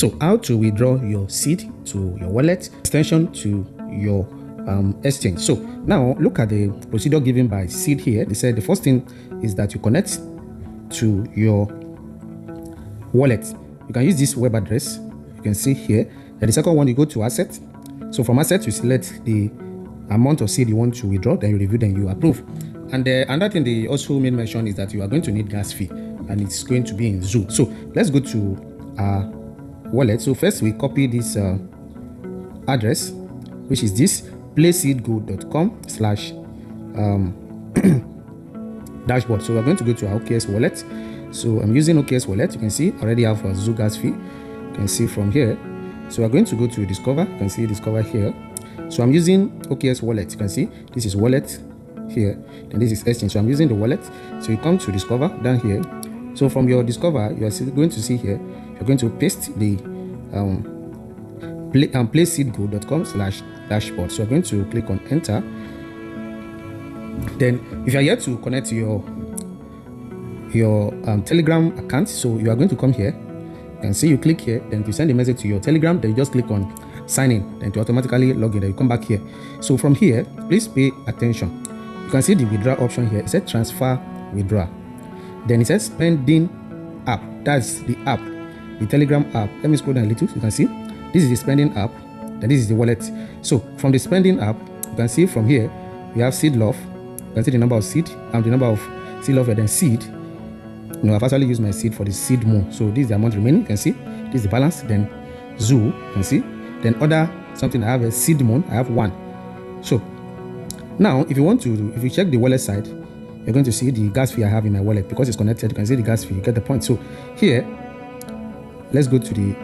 So how to withdraw your seed to your wallet, extension to your exchange. So now look at the procedure given by seed here. They said the first thing is that you connect to your wallet. You can use this web address you can see here. And the second one, you go to asset. So from asset, you select the amount of seed you want to withdraw, then you review, then you approve. And another thing they also made mention is that you are going to need gas fee, and it's going to be in Zoo. So let's go to our wallet. So first we copy this address, which is this playseedgo.com/ dashboard. So we're going to go to our OKS wallet. So I'm using OKS wallet. You can see I already have a Zoo gas fee. You can see from here. So we're going to go to Discover. You can see Discover here. So I'm using OKS wallet. You can see this is wallet here, and this is exchange. So I'm using the wallet. So you come to Discover down here. So from your Discover, you are going to see here, you're going to paste the playseedgo.com/ dashboard. So I'm going to click on enter. Then if you are here to connect your Telegram account, so you are going to come here. You can see you click here, then to send a message to your Telegram, then you just click on sign in, then to automatically log in. Then you come back here. So from here, please pay attention. You can see the withdraw option here. It says transfer withdraw. Then it says spending app. That's the app, the Telegram app. Let me scroll down a little. You can see this is the spending app, then this is the wallet. So from the spending app, you can see from here we have seed love. You can see the number of seed and the number of seed love, and then seed. I've actually used my seed for the seed more. So this is the amount remaining. You can see this is the balance. Then Zoo, you can see. Then other something, I have a seed moon. I have one. So now if you check the wallet side, you're going to see the gas fee I have in my wallet because it's connected. You can see the gas fee. You get the point. So here, let's go to the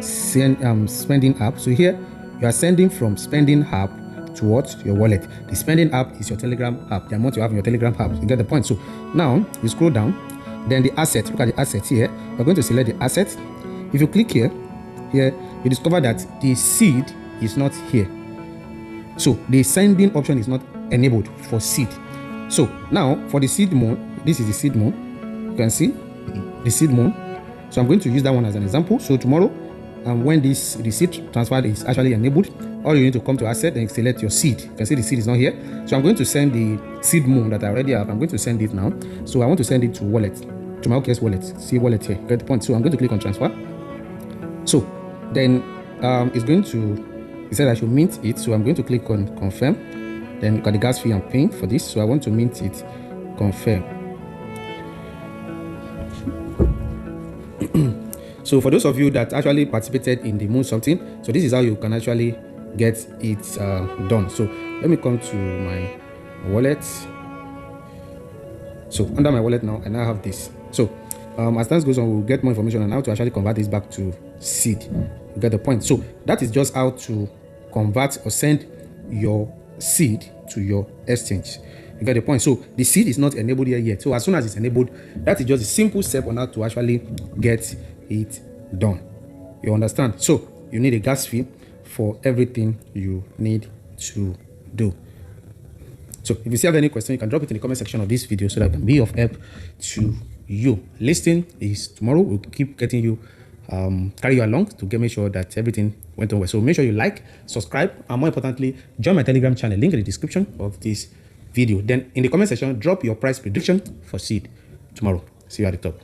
spending app. So here you are sending from spending app towards your wallet. The spending app is your Telegram app, the amount you have in your Telegram app. You get the point. So now you scroll down. Then the asset, look at the asset here. We're going to select the asset. If you click here, you discover that the seed is not here. So the sending option is not enabled for seed. So now for the seed moon, this is the seed moon. You can see the seed moon. So I'm going to use that one as an example. So tomorrow, when the seed transfer is actually enabled, all you need to come to asset and select your seed. You can see the seed is not here. So I'm going to send the seed moon that I already have. I'm going to send it now. So I want to send it to wallet, to my OKS wallet. See wallet here. Get the point. So I'm going to click on transfer. So then it's going to, it said I should mint it. So I'm going to click on confirm. Then look at the gas fee I'm paying for this. So I want to mint it, confirm. So for those of you that actually participated in the moon something, so this is how you can actually get it done. So let me come to my wallet. So under my wallet now, I now have this. So as time goes on, we'll get more information on how to actually convert this back to seed. You get the point. So that is just how to convert or send your seed to your exchange. You get the point. So the seed is not enabled here yet. So as soon as it's enabled, that is just a simple step on how to actually get it done. You understand? So you need a gas fee for everything you need to do. So if you still have any question, you can drop it in the comment section of this video so that I can be of help to you. Listing is tomorrow. We'll keep getting you carry you along to make sure that everything went on well. So make sure you like, subscribe, and more importantly, join my Telegram channel. Link in the description of this video. Then in the comment section, drop your price prediction for seed tomorrow. See you at the top.